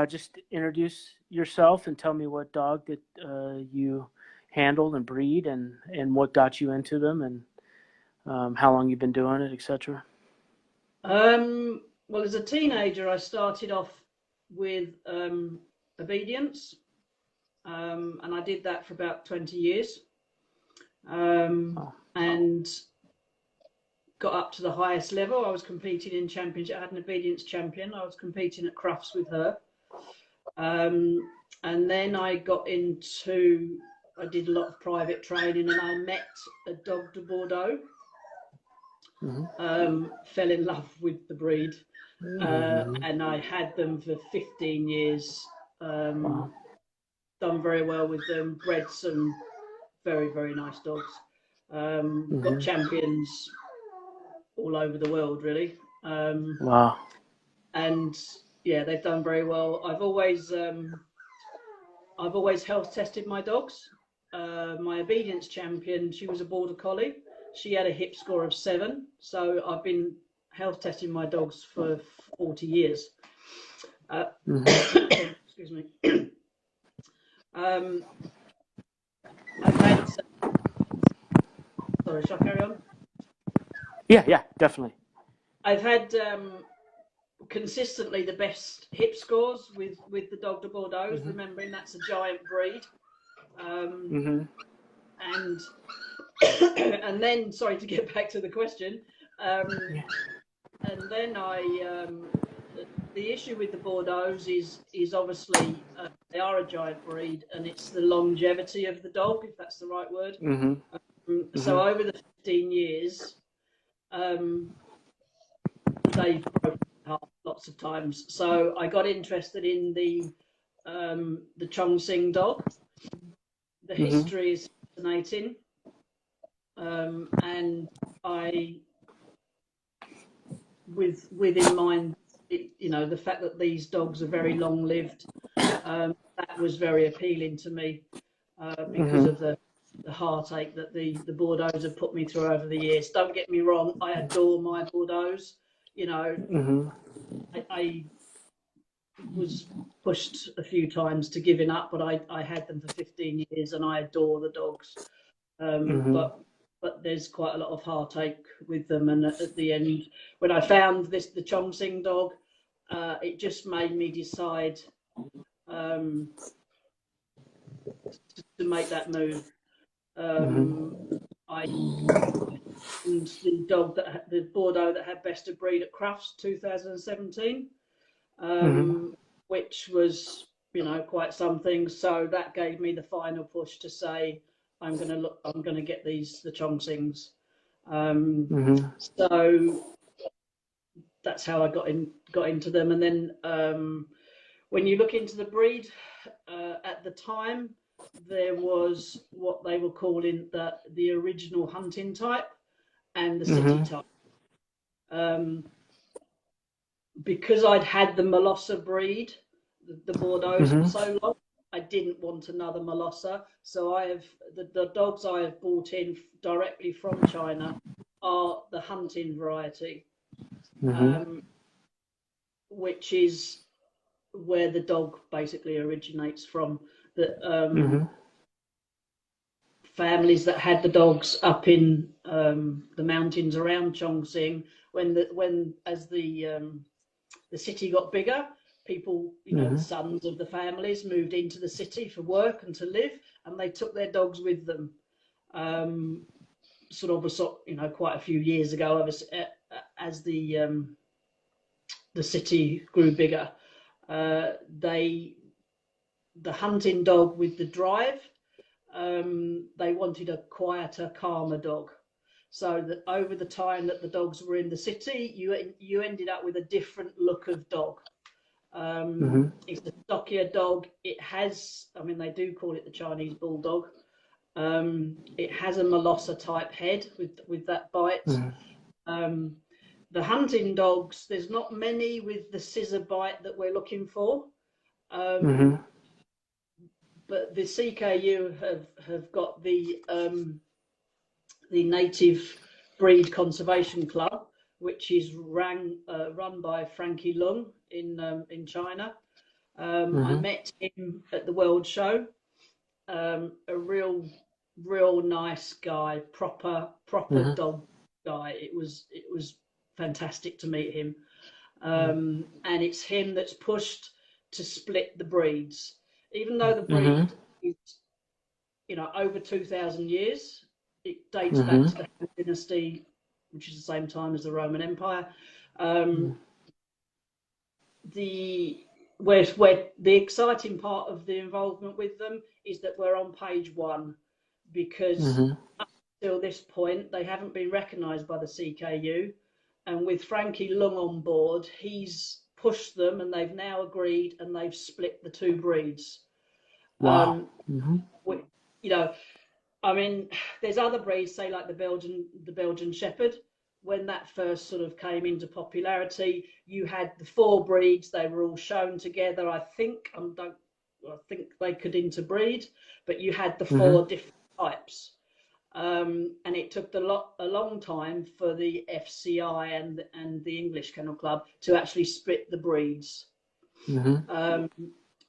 just introduce yourself and tell me what dog that you handle and breed, and what got you into them, and how long you've been doing it, etc. Well, as a teenager, I started off with obedience, and I did that for about 20 years, and got up to the highest level. I was competing in championship. I had an obedience champion. I was competing at Crufts with her. And then I did a lot of private training, and I met a dog de Bordeaux. Fell in love with the breed, and I had them for 15 years. Done very well with them, bred some very, very nice dogs. Got champions all over the world, really. Wow. And yeah, they've done very well. I've always health tested my dogs. My obedience champion, she was a border collie. She had a hip score of 7. So I've been health testing my dogs for 40 years. Excuse me. I've had. Sorry, shall I carry on? Yeah, definitely. I've had consistently the best hip scores with the dog de Bordeaux, remembering that's a giant breed. And then, sorry, to get back to the question, and then the issue with the Bordeaux is obviously they are a giant breed, and it's the longevity of the dog, if that's the right word. So over the 15 years, they've broken heart lots of times. So I got interested in the Chongqing dog. The history is fascinating, and I, with in mind, the fact that these dogs are very long-lived, that was very appealing to me because of the heartache that the Bordeaux have put me through over the years. Don't get me wrong, I adore my Bordeaux. I was pushed a few times to giving up, but I had them for 15 years and I adore the dogs. But there's quite a lot of heartache with them, and at the end, when I found the Chongqing dog, it just made me decide to make that move. And the Bordeaux that had best of breed at Crufts 2017, which was quite something. So that gave me the final push to say I'm going to get the Chongqings. So that's how I got into them. And then when you look into the breed, at the time there was what they were calling the original hunting type and the city type. Because I'd had the Molosser breed, the Bordeaux, for so long, I didn't want another Molosser. So the dogs I have bought in directly from China are the hunting variety, which is where the dog basically originates from. Families that had the dogs up in the mountains around Chongqing, as the city got bigger, people, the sons of the families moved into the city for work and to live, and they took their dogs with them. Quite a few years ago, as the city grew bigger, the hunting dog with the drive, they wanted a quieter, calmer dog. So that over the time that the dogs were in the city, you ended up with a different look of dog. It's a stockier dog. It has, they do call it the Chinese bulldog. It has a Molosser type head with that bite. The hunting dogs, there's not many with the scissor bite that we're looking for. But the CKU have got the Native Breed Conservation Club, which is run by Frankie Lung in China, I Mhm. met him at the World Show. A real nice guy, proper Mhm. dog guy. It was fantastic to meet him. Mhm. And it's him that's pushed to split the breeds, even though the Mhm. breed is, over 2,000 years. It dates back Mhm. to the Han Dynasty, which is the same time as the Roman Empire. Um, the where the exciting part of the involvement with them is that we're on page one, because Mhm. up till this point they haven't been recognised by the CKU, and with Frankie Lung on board, he's pushed them, and they've now agreed, and they've split the two breeds. Wow. Um, Mhm. we, you know, I mean, there's other breeds, say like the Belgian Shepherd. When that first sort of came into popularity, you had the four breeds. They were all shown together. I think they could interbreed, but you had the Mhm. four different types. And it took a long time for the FCI and the English Kennel Club to actually split the breeds. Mhm. Um,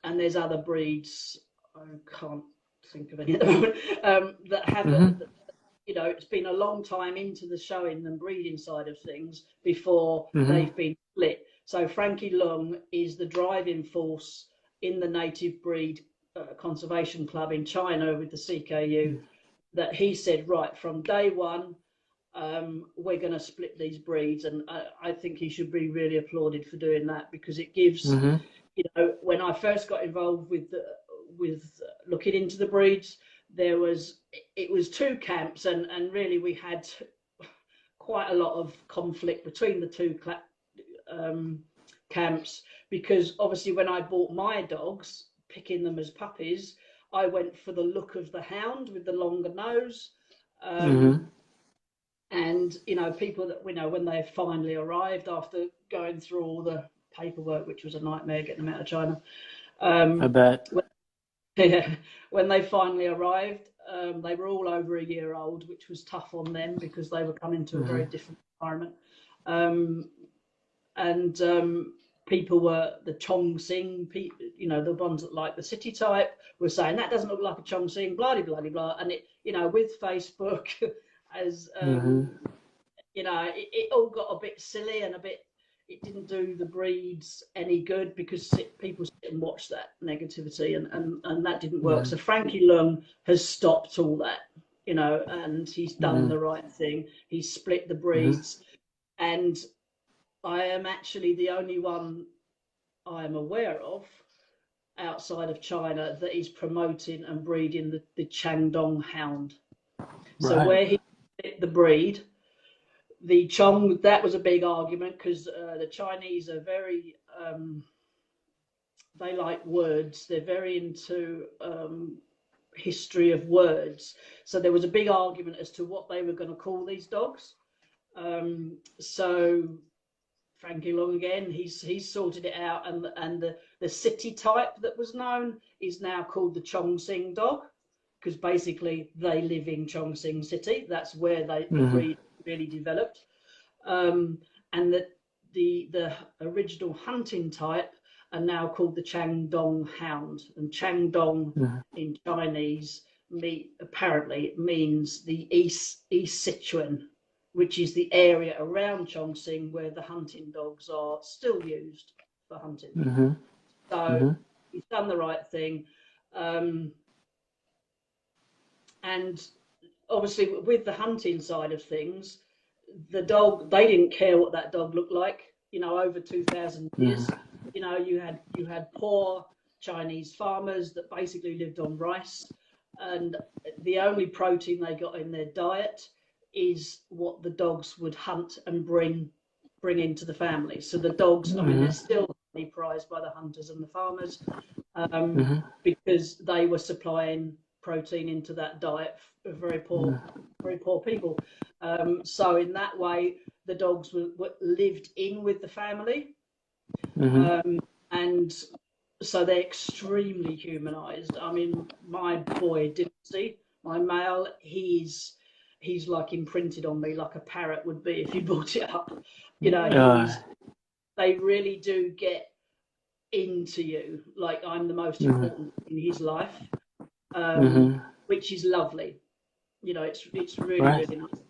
and there's other breeds, I can't think of any at the moment, that have Mhm. it's been a long time into the showing and breeding side of things before Mhm. they've been split. So Frankie Lung is the driving force in the native breed conservation club in China with the CKU, that he said right from day one, we're going to split these breeds. And I think he should be really applauded for doing that, because it gives, Mhm. when I first got involved with looking into the breeds, it was two camps, and really we had quite a lot of conflict between the two camps, because obviously when I bought my dogs, picking them as puppies, I went for the look of the hound with the longer nose. Um, Mhm. and people that we know, when they finally arrived after going through all the paperwork, which was a nightmare getting them out of China, I um, bet. when they finally arrived, they were all over a year old, which was tough on them because they were coming to a very Mhm. different environment. Um, and People were the Chongqing people, the ones that like the city type, were saying that doesn't look like a Chongqing, blah blah blah blah. And with Facebook, as Mhm. it all got a bit silly and a bit. It didn't do the breeds any good, because people sit and watch that negativity, and that didn't work. Mhm. So Frankie Lung has stopped all that, and he's done Mhm. the right thing. He's split the Mhm. breeds, and I am actually the only one I am aware of outside of China that is promoting and breeding the Chuandong Hound. So Right. where he split the breed, the Chong, that was a big argument, because the Chinese are very, they like words. They're very into history of words. So there was a big argument as to what they were going to call these dogs. So Frankie Long again, he's sorted it out, and the city type that was known is now called the Chongqing dog, because basically they live in Chongqing City. That's where the Mhm. breed really developed. And that the original hunting type are now called the Chuandong Hound, and Chuandong Mhm. in Chinese apparently means the East Sichuan, which is the area around Chongqing where the hunting dogs are still used for hunting. Mhm. So Mhm. he's done the right thing, um, and obviously with the hunting side of things, the dog, they didn't care what that dog looked like. Over 2,000 years, Mhm. you had poor Chinese farmers that basically lived on rice, and the only protein they got in their diet is what the dogs would hunt and bring into the family. So the dogs, I mean, they're Mhm. still prized by the hunters and the farmers, Mhm. because they were supplying protein into that diet of very poor people. So in that way, the dogs were lived in with the family, Mhm. um, and so they're extremely humanized. I mean, my boy Dynasty, my male, he's like imprinted on me like a parrot would be if you brought it up. Uh, They really do get into you, like I'm the most Mm-hmm. important in his life, Mm-hmm. which is lovely. You know, it's really, Right. really nice.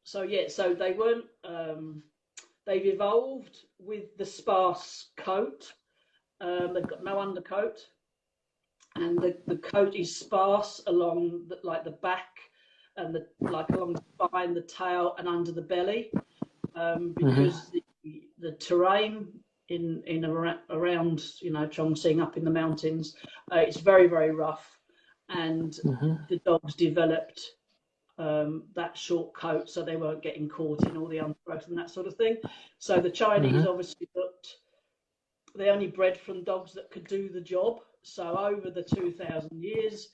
So yeah, so they weren't. They've evolved with the sparse coat. They've got no undercoat, and the coat is sparse along like the back and like along the spine, the tail, and under the belly, Mm-hmm. because the terrain in around Chongqing up in the mountains, it's very, very rough, and Mm-hmm. the dogs developed that short coat so they weren't getting caught in all the undergrowth and that sort of thing. So the Chinese obviously they only bred from dogs that could do the job. So over the 2,000 years,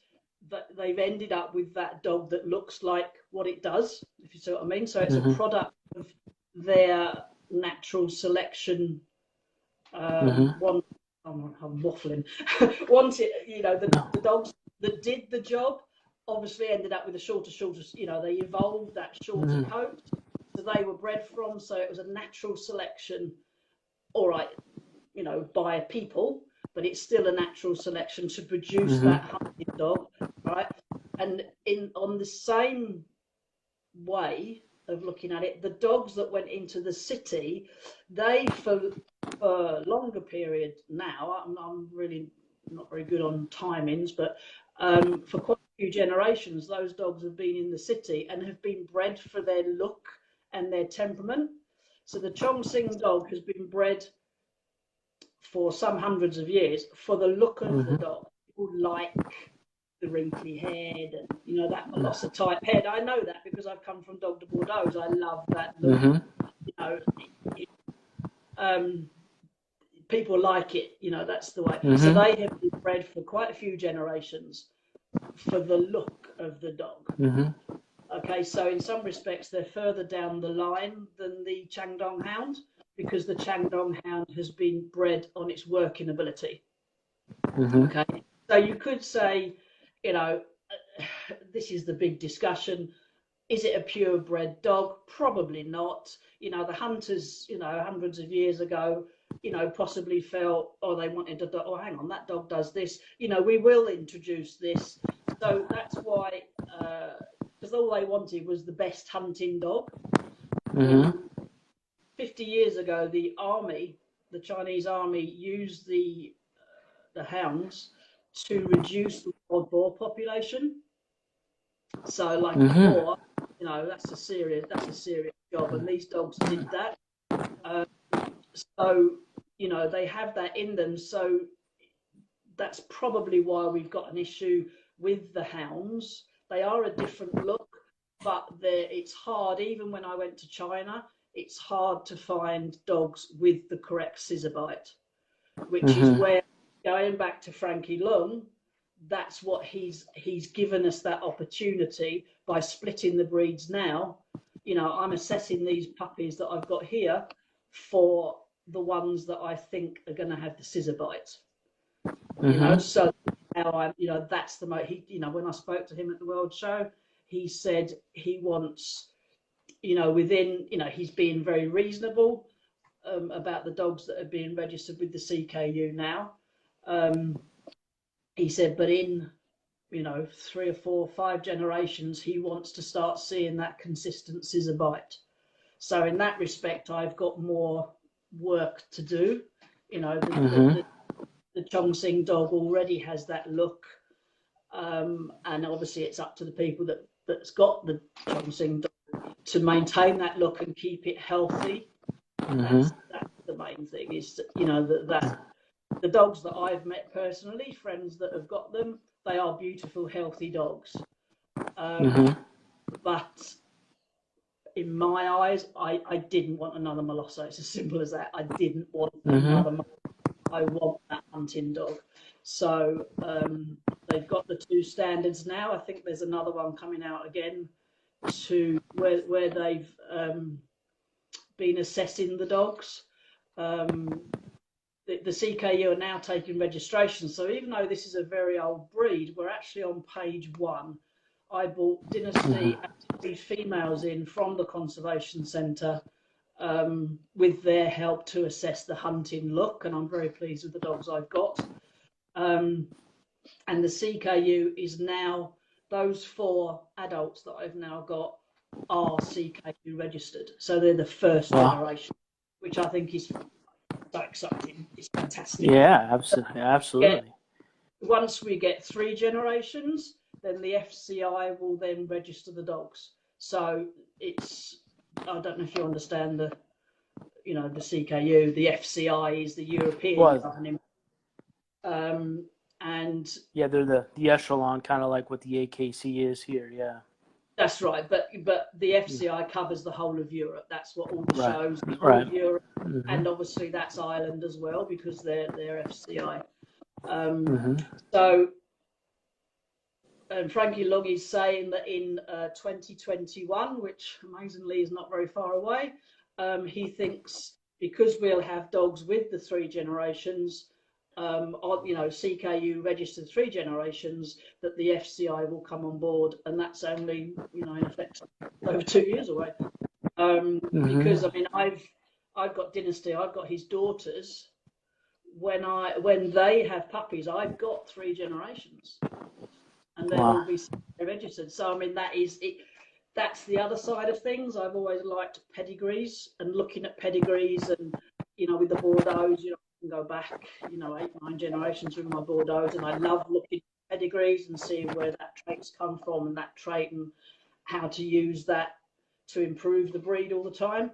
that they've ended up with that dog that looks like what it does, if you see what I mean. So it's a product of their natural selection. One, I'm waffling. Wanted, the dogs that did the job obviously ended up with a shorter. They evolved that shorter coat, so they were bred from. So it was a natural selection. All right, by people, but it's still a natural selection to produce that hunting dog, right? And on the same way of looking at it, the dogs that went into the city, they for a longer period now, I'm really not very good on timings, but for quite a few generations, those dogs have been in the city and have been bred for their look and their temperament. So the Chongqing dog has been bred for some hundreds of years for the look of the dog. People like the wrinkly head and that Molosser type head. I know that because I've come from Dog de Bordeaux. I love that look. People like it. That's the way. So they have been bred for quite a few generations for the look of the dog. Okay, so in some respects they're further down the line than the Chuandong Hound, because the Chuandong Hound has been bred on its working ability. Okay, so you could say, this is the big discussion. Is it a purebred dog? Probably not. The hunters, hundreds of years ago, possibly felt, they wanted a dog. Oh, hang on, that dog does this. We will introduce this. So that's why, because all they wanted was the best hunting dog. 50 years ago, the Chinese army, used the hounds to reduce the wild boar population. So, like boar, that's a serious job, and these dogs did that. So, they have that in them. So that's probably why we've got an issue with the hounds. They are a different look, but it's hard. Even when I went to China, it's hard to find dogs with the correct scissor bite, which is where, going back to Frankie Lung, that's what he's given us that opportunity by splitting the breeds now. I'm assessing these puppies that I've got here for the ones that I think are going to have the scissor bites. So now that's the when I spoke to him at the World Show, he said he wants, within, he's being very reasonable about the dogs that are being registered with the CKU now. He said, but in 3 or 4 or 5 generations, he wants to start seeing that consistent scissor bite. So in that respect, I've got more work to do. The Chongqing dog already has that look, and obviously it's up to the people that's got the Chongqing dog to maintain that look and keep it healthy. That's the main thing. Is that the dogs that I've met personally, friends that have got them, they are beautiful, healthy dogs. But in my eyes, I didn't want another Molosser. It's as simple as that. I didn't want another Molosser. I want that hunting dog. So they've got the 2 standards now. I think there's another one coming out again to where they've been assessing the dogs. The CKU are now taking registration. So even though this is a very old breed, we're actually on page 1. I bought Dynasty females in from the conservation centre with their help to assess the hunting look, and I'm very pleased with the dogs I've got. And the CKU is now, those 4 adults that I've now got are CKU registered. So they're the first generation, which I think is so exciting. It's fantastic. Yeah, absolutely. Once we get 3 generations, then the FCI will then register the dogs. So it's, I don't know if you understand the CKU. The FCI is the European governing. And yeah, they're the echelon, kind of like what the AKC is here. Yeah, that's right. But the FCI covers the whole of Europe. That's what all the shows, the whole of Europe, and obviously that's Ireland as well because they're FCI. So, and Frankie Loggie's saying that in 2021, which amazingly is not very far away, he thinks because we'll have dogs with the 3 generations, CKU registered 3 generations, that the FCI will come on board, and that's only, in effect, over 2 years away. Because I mean, I've got Dynasty, I've got his daughters. When they have puppies, I've got 3 generations, and they'll all be registered. So I mean, that is it. That's the other side of things. I've always liked pedigrees and looking at pedigrees, and with the Bordeaux, I can go back, 8, 9 generations with my Bordeaux, and I love looking at pedigrees and seeing where that trait's come from and that trait and how to use that to improve the breed all the time.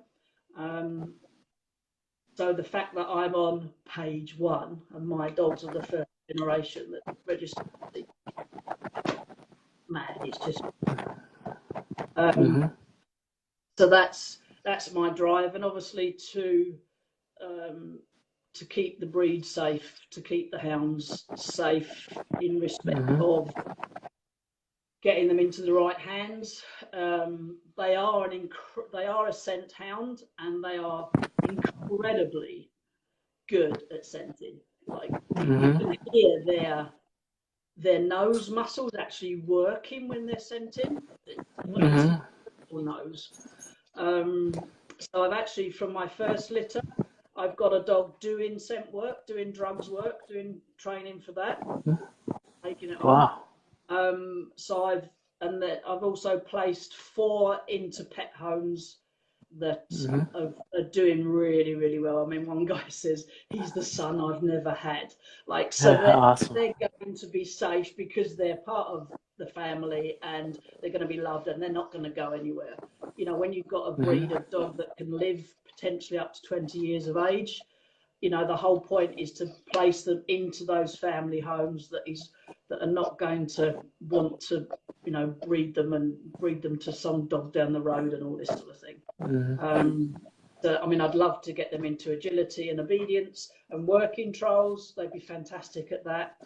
So the fact that I'm on page 1 and my dogs are the first generation that registered, mad. It's just so that's my drive, and obviously to keep the breed safe, to keep the hounds safe in respect of getting them into the right hands. They are a scent hound, and they are incredibly good at scenting. Like you can hear their nose muscles actually working when they're scenting. Nose. So I've actually, from my first litter, I've got a dog doing scent work, doing drugs work, doing training for that, taking it on. So I've also placed 4 into pet homes that are doing really, really well. I mean, one guy says he's the son I've never had. Like, so they're going to be safe because they're part of the family and they're going to be loved and they're not going to go anywhere. When you've got a breed of dog that can live potentially up to 20 years of age, the whole point is to place them into those family homes that are not going to want to, breed them to some dog down the road and all this sort of thing. So, I mean, I'd love to get them into agility and obedience and working trials. They'd be fantastic at that.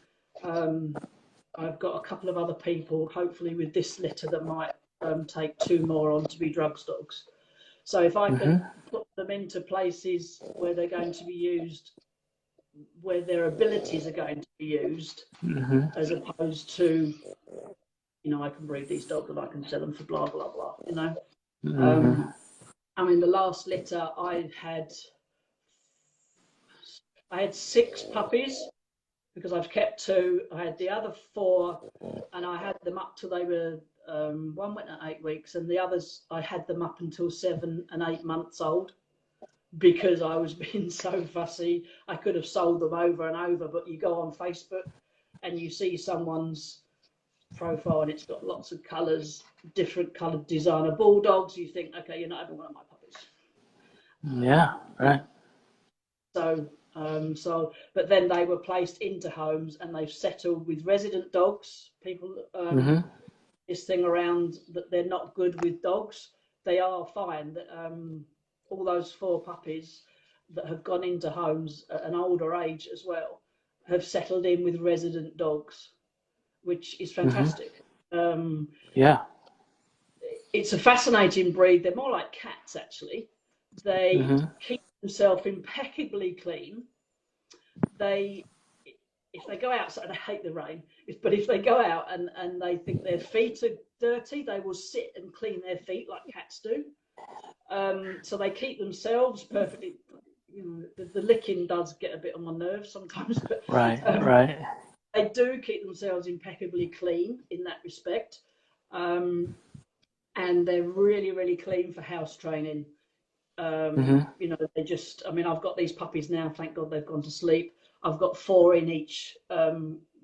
I've got a couple of other people, hopefully with this litter, that might take 2 more on to be drugs dogs. So if I can put them into places where they're going to be used, where their abilities are going to be used, as opposed to, I can breed these dogs and I can sell them for blah, blah, blah, I mean, the last litter I had 6 puppies because I've kept 2. I had the other 4 and I had them up till they were, one went at 8 weeks and the others, I had them up until 7 and 8 months old because I was being so fussy. I could have sold them over and over, but you go on Facebook and you see someone's profile and it's got lots of colours, different coloured designer bulldogs. You think, okay, you're not having one of my puppies. Yeah, right. So, but then they were placed into homes and they've settled with resident dogs. People, this thing around that they're not good with dogs. They are fine. All those 4 puppies that have gone into homes at an older age as well have settled in with resident dogs, which is fantastic. Yeah. It's a fascinating breed. They're more like cats, actually. They keep themselves impeccably clean. If they go outside, I hate the rain, but if they go out and they think their feet are dirty, they will sit and clean their feet like cats do. So they keep themselves perfectly. The licking does get a bit on my nerves sometimes, but Right, right. they do keep themselves impeccably clean in that respect. And they're really, really clean for house training. They just, I mean, I've got these puppies now, thank God they've gone to sleep. I've got 4 in each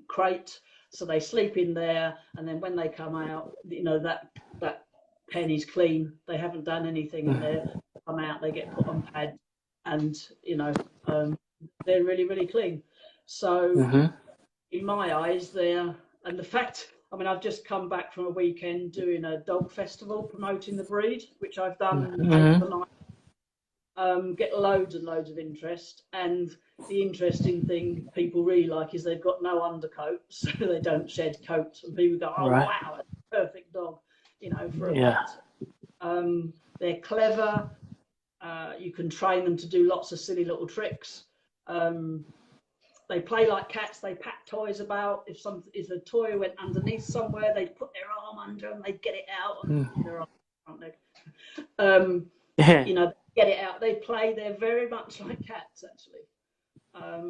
crate. So they sleep in there, and then when they come out, that pen is clean. They haven't done anything in there. Come out, they get put on pads, and they're really, really clean. So in my eyes, and the fact, I mean, I've just come back from a weekend doing a dog festival promoting the breed, which I've done 8 or 9. Get loads and loads of interest, and the interesting thing people really like is they've got no undercoat, so they don't shed coat, and people go, oh Right. wow, that's a perfect dog, for a Yeah. pet. They're clever. You can train them to do lots of silly little tricks. They play like cats. They pack toys about. If a toy went underneath somewhere, they'd put their arm under and they'd get it out and their arm front leg. Get it out. They play. They're very much like cats, actually.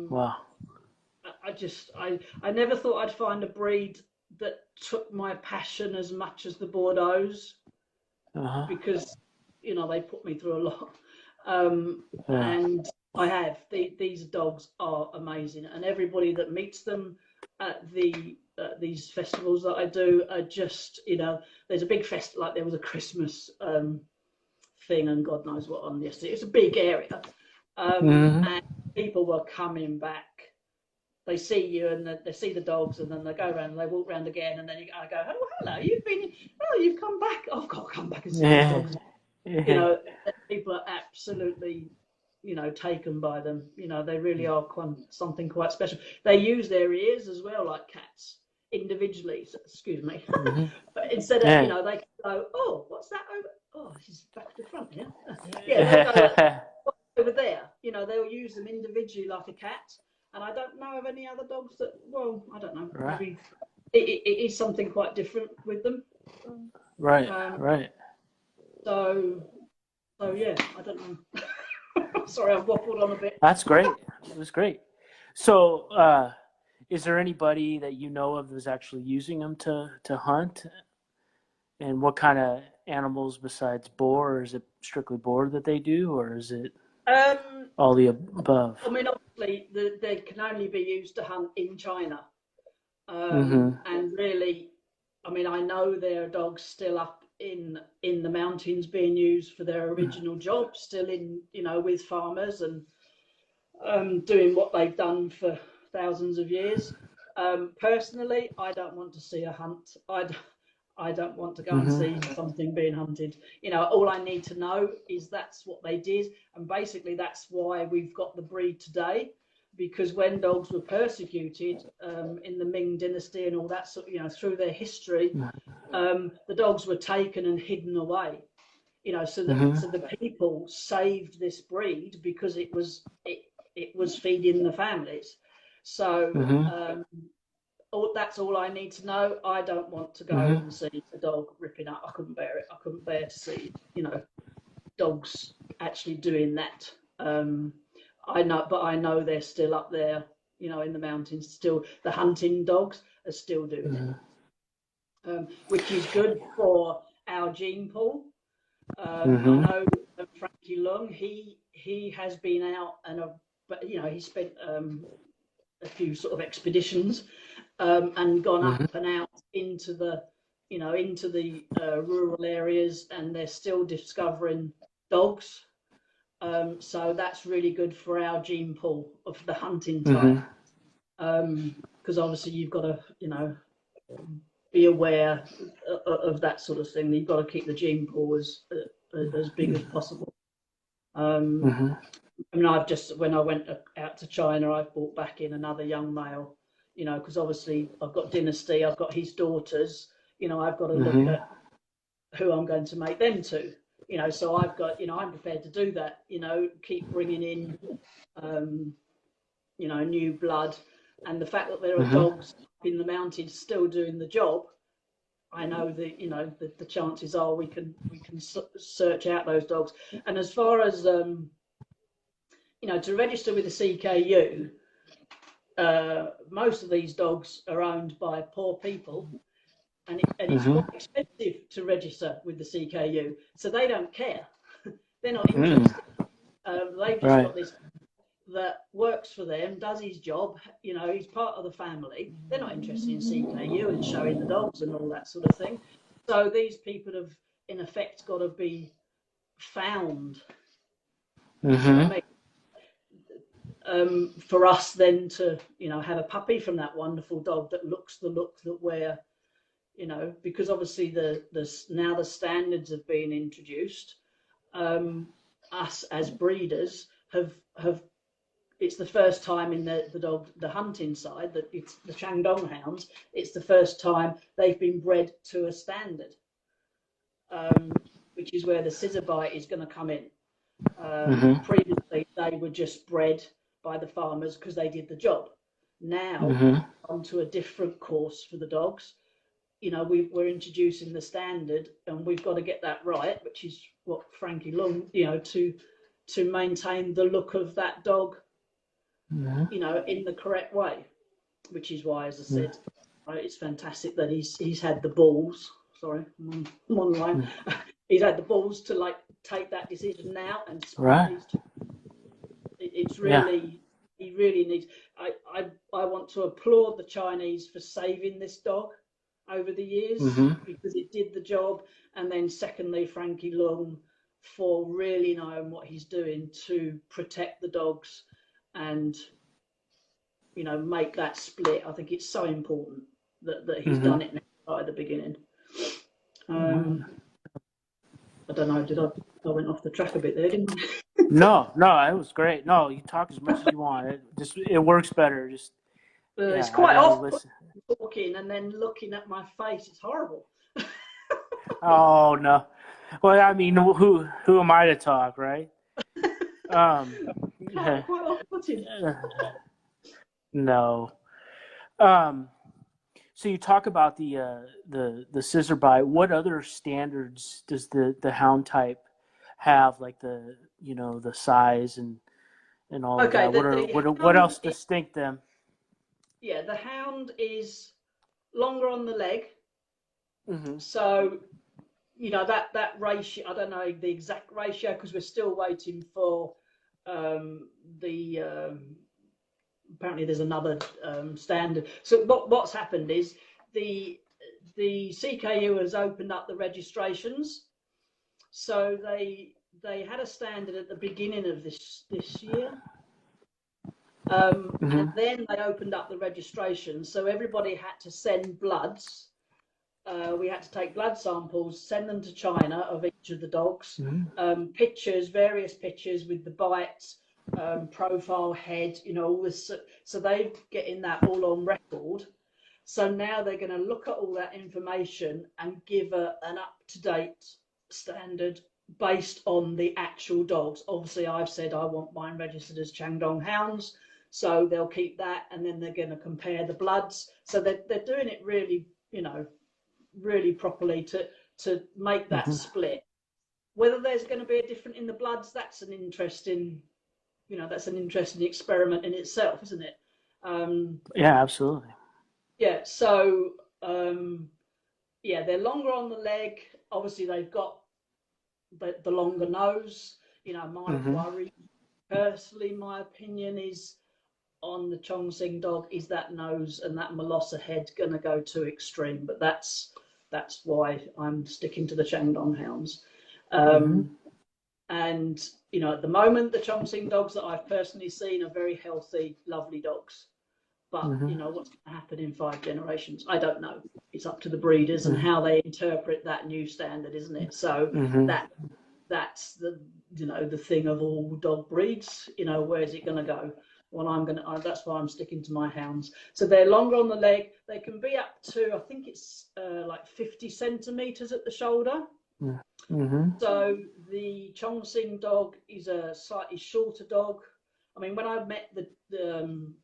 Wow. I never thought I'd find a breed that took my passion as much as the Bordeaux's, because they put me through a lot. And I have. These dogs are amazing, and everybody that meets them at these festivals that I do are just, there's a big fest, like there was a Christmas thing, and God knows what on yesterday. It's a big area, and people were coming back. They see you and they see the dogs, and then they go around and they walk around again, and then I go, oh hello, you've come back. Oh, I've got to come back and see these dogs. People are absolutely, taken by them. They really are something quite special. They use their ears as well, like cats, individually. So, excuse me. But instead of, they can go, oh, what's that over? Oh, she's back to front, yeah. Yeah, they'll go over there. They'll use them individually like a cat. And I don't know of any other dogs that, well, I don't know. Right. Maybe it is something quite different with them. Right, right. So yeah, I don't know. Sorry, I've waffled on a bit. That's great. It was great. So, is there anybody that you know of that's actually using them to hunt? And what kind of animals besides boar? Or is it strictly boar that they do, or is it all the above? I mean, obviously, they can only be used to hunt in China. And really, I mean, I know there are dogs still up in the mountains being used for their original job, still in, with farmers and doing what they've done for thousands of years. Personally, I don't want to see a hunt. I don't want to go and see something being hunted. All I need to know is that's what they did. And basically that's why we've got the breed today, because when dogs were persecuted in the Ming dynasty and all that sort, through their history, the dogs were taken and hidden away. So the people saved this breed because it was feeding the families. So that's all I need to know. I don't want to go and see a dog ripping up. I couldn't bear it. I couldn't bear to see, dogs actually doing that. I know they're still up there, in the mountains. Still, the hunting dogs are still doing it, which is good for our gene pool. I know Frankie Lung. He has been out but he spent a few sort of expeditions. And gone up and out into the rural areas, and they're still discovering dogs. So that's really good for our gene pool of the hunting type. Because obviously you've got to, be aware of that sort of thing. You've got to keep the gene pool as big as possible. I mean, when I went out to China, I brought back in another young male. Because obviously I've got Dynasty, I've got his daughters, I've got to look at who I'm going to make them to, so I've got, I'm prepared to do that, keep bringing in, new blood. And the fact that there are dogs in the mountains still doing the job, I know that, you know, the chances are we can search out those dogs. And as far as you know, to register with the CKU, most of these dogs are owned by poor people, and it's quite expensive to register with the CKU, so they don't care. They're not interested. They've just got this that works for them, does his job, you know, he's part of the family. They're not interested in CKU and showing the dogs and all that sort of thing. So these people have, in effect, got to be found. For us then to, you know, have a puppy from that wonderful dog that looks the look that we're, you know, because obviously now the standards have been introduced. Us as breeders have it's the first time in the hunting side, that it's the Chuandong hounds, it's the first time they've been bred to a standard, which is where the scissor bite is going to come in. Previously they were just bred by the farmers because they did the job. Now onto a different course for the dogs. You know, we're introducing the standard, and we've got to get that right, which is what Frankie Lung, you know, to maintain the look of that dog, you know, in the correct way. Which is why, as I said, right, it's fantastic that he's had the balls. Sorry, I'm on the line. He's had the balls to like take that decision now and it's really he really needs. I want to applaud the Chinese for saving this dog over the years because it did the job, and then secondly, Frankie Lung for really knowing what he's doing to protect the dogs and, you know, make that split. I think it's so important that he's done it now right at the beginning. I don't know, I went off the track a bit there, didn't I? No, it was great. No, you talk as much as you want. It works better. It's quite often talking and then looking at my face. It's horrible. Oh no. Well, I mean, who am I to talk, right? Quite off-putting. No. So you talk about the scissor bite. What other standards does the hound type have, like the size and all of that? What else distinct them? Yeah, the hound is longer on the leg. So, you know, that ratio, I don't know the exact ratio because we're still waiting for apparently there's another standard. So what's happened is the CKU has opened up the registrations. So they had a standard at the beginning of this year. And then they opened up the registration. So everybody had to send bloods. We had to take blood samples, send them to China of each of the dogs, pictures, various pictures with the bites, profile, head, you know, all this. So they're getting that all on record. So now they're going to look at all that information and give an up-to-date standard based on the actual dogs. Obviously, I've said I want mine registered as Chuandong hounds, so they'll keep that, and then they're going to compare the bloods. So they're doing it really, you know, really properly to make that split. Whether there's going to be a different in the bloods, that's an interesting experiment in itself, isn't it? Yeah, absolutely. Yeah, so they're longer on the leg. Obviously, they've got the longer nose. You know, my worry, personally, my opinion is on the Chongqing dog is that nose and that Molosser head going to go too extreme. But that's why I'm sticking to the Chuandong hounds. And, you know, at the moment, the Chongqing dogs that I've personally seen are very healthy, lovely dogs. But, you know, what's going to happen in 5 generations? I don't know. It's up to the breeders and how they interpret that new standard, isn't it? So that's the, you know, the thing of all dog breeds. You know, where's it going to go? Well, that's why I'm sticking to my hounds. So they're longer on the leg. They can be up to, I think it's like 50 centimeters at the shoulder. So the Chongqing dog is a slightly shorter dog. I mean, when I met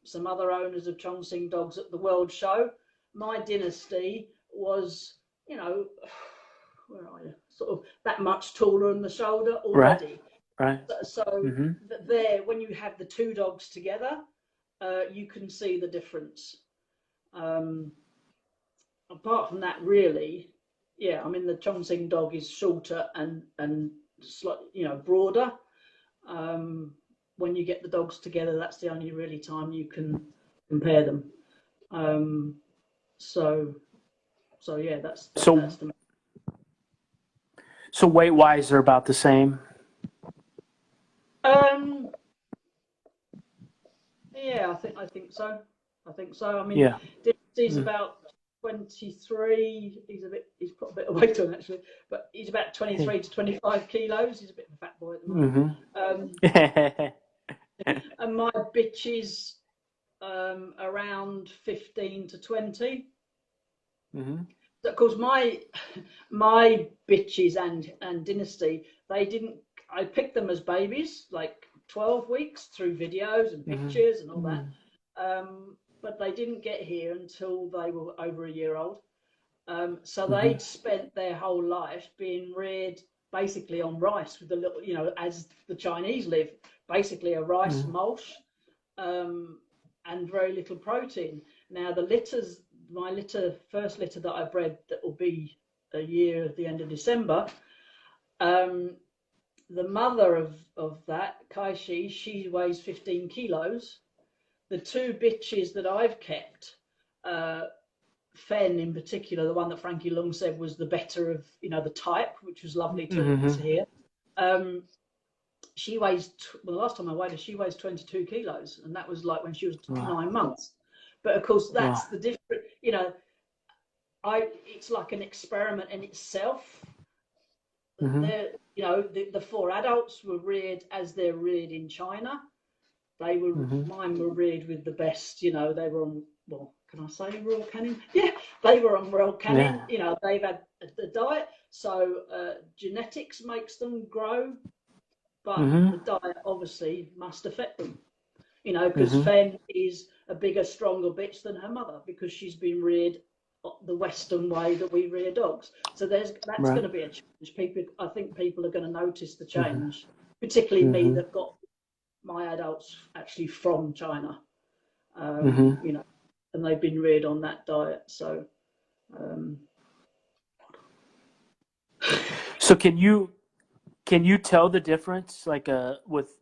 some other owners of Chongqing dogs at the World Show, my dynasty was, you know, where are you? Sort of that much taller on the shoulder Right. already. Right. So there, when you have the two dogs together, you can see the difference. Apart from that, really, yeah, I mean, the Chongqing dog is shorter and slightly, you know, broader. When you get the dogs together, that's the only really time you can compare them. So yeah, that's the. So weight wise, they're about the same. Yeah, I think so. I mean, Yeah. he's about 23. He's put a bit of weight on actually, but he's about 23 to 25 kilos. He's a bit of a fat boy at the moment. And my bitch is around 15 to 20. So of course, my bitches and Dynasty, they didn't. I picked them as babies, like 12 weeks through videos and pictures and all that. But they didn't get here until they were over a year old. So they'd spent their whole life being reared basically on rice with a little, you know, as the Chinese live, basically a rice mulch, and very little protein. Now the litters, first litter that I bred, that will be a year at the end of December. The mother of that, Kai-Shi, she weighs 15 kilos. The two bitches that I've kept, Fen in particular, the one that Frankie Lung said was the better of, you know, the type, which was lovely to hear. She weighs, well, the last time I weighed her, she weighs 22 kilos, and that was like when she was 9 months. But of course, that's the different, you know, it's like an experiment in itself. You know, the four adults were reared as they're reared in China. They were mine were reared with the best. You know, they were on, well, can I say Royal Canin? Yeah, they were on Royal Canin. Yeah. You know, they've had the diet, so genetics makes them grow, but the diet obviously must affect them. You know, because Fen is a bigger, stronger bitch than her mother because she's been reared the Western way that we rear dogs. So that's going to be a change. I think people are going to notice the change, particularly me that got my adults actually from China. You know, and they've been reared on that diet. So, so can you tell the difference, like with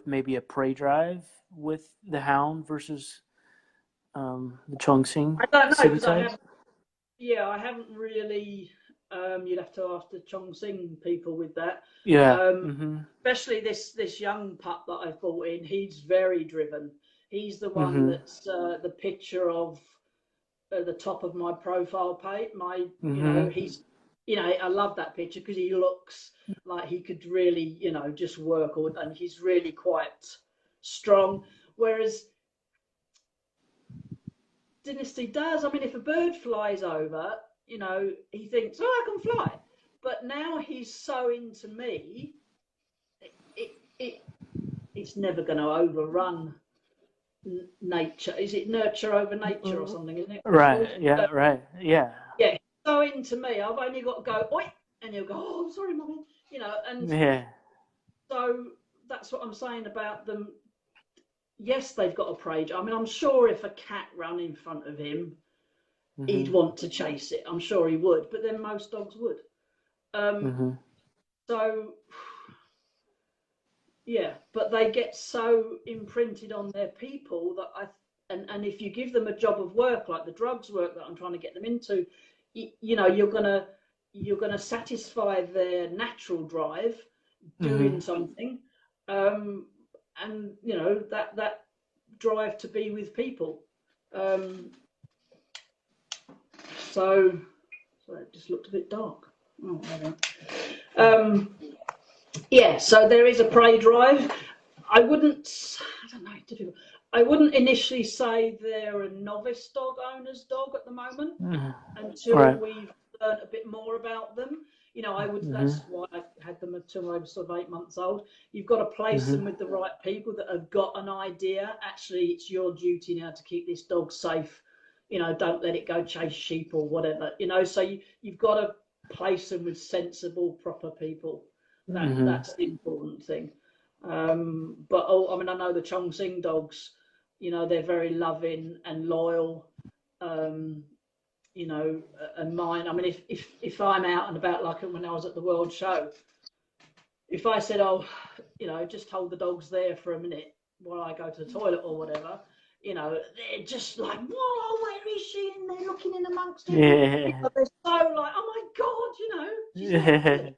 maybe a prey drive with the Hound versus the Chongqing? I don't know because I haven't really. You'd have to ask the Chongqing people with that. Yeah. Especially this young pup that I've brought in. He's very driven. He's the one that's the picture of the top of my profile page. You know, he's, you know, I love that picture because he looks like he could really, you know, just work, and he's really quite strong. Whereas Dynasty does. I mean, if a bird flies over, you know, he thinks, oh, I can fly. But now he's so into me, it's never going to overrun nature. Is it nurture over nature or something, isn't it? Right. Yeah. Right. Yeah. Yeah. He's so into me, I've only got to go, oi, and he'll go, oh, I'm sorry, Mummy. You know, and so that's what I'm saying about them. Yes, they've got a prey. I mean, I'm sure if a cat ran in front of him, he'd want to chase it. I'm sure he would, but then most dogs would. So, yeah, but they get so imprinted on their people that and if you give them a job of work like the drugs work that I'm trying to get them into, you know, you're gonna satisfy their natural drive doing something, and you know that drive to be with people. So it just looked a bit dark. Oh, yeah, so there is a prey drive. I don't know, it's difficult. I wouldn't initially say they're a novice dog owner's dog at the moment until we've learned a bit more about them. You know, that's why I had them until I was sort of 8 months old. You've got to place them with the right people that have got an idea. Actually, it's your duty now to keep this dog safe, don't let it go chase sheep or whatever, so you've got to place them with sensible, proper people. That's the important thing. But I know the Chongqing dogs, they're very loving and loyal. And mine, if I'm out and about, like when I was at the World Show, if I said, just hold the dogs there for a minute while I go to the toilet or whatever, they're just like, whoa, where is she? And they're looking in amongst it. Yeah. They're so like, oh my God, she's lovely.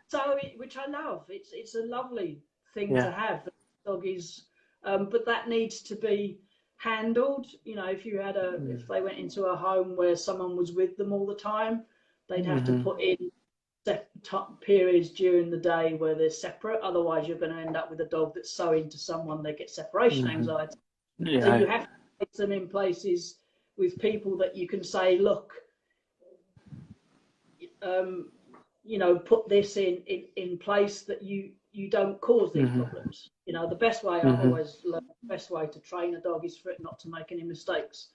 So which I love. It's a lovely thing to have. The dog is, but that needs to be handled. If they went into a home where someone was with them all the time, they'd have to put in periods during the day where they're separate. Otherwise, you're going to end up with a dog that's so into someone they get separation anxiety. Yeah. So you have to put them in places with people that you can say, look, put this in place that you don't cause these problems. The best way I've always learned, the best way to train a dog is for it not to make any mistakes.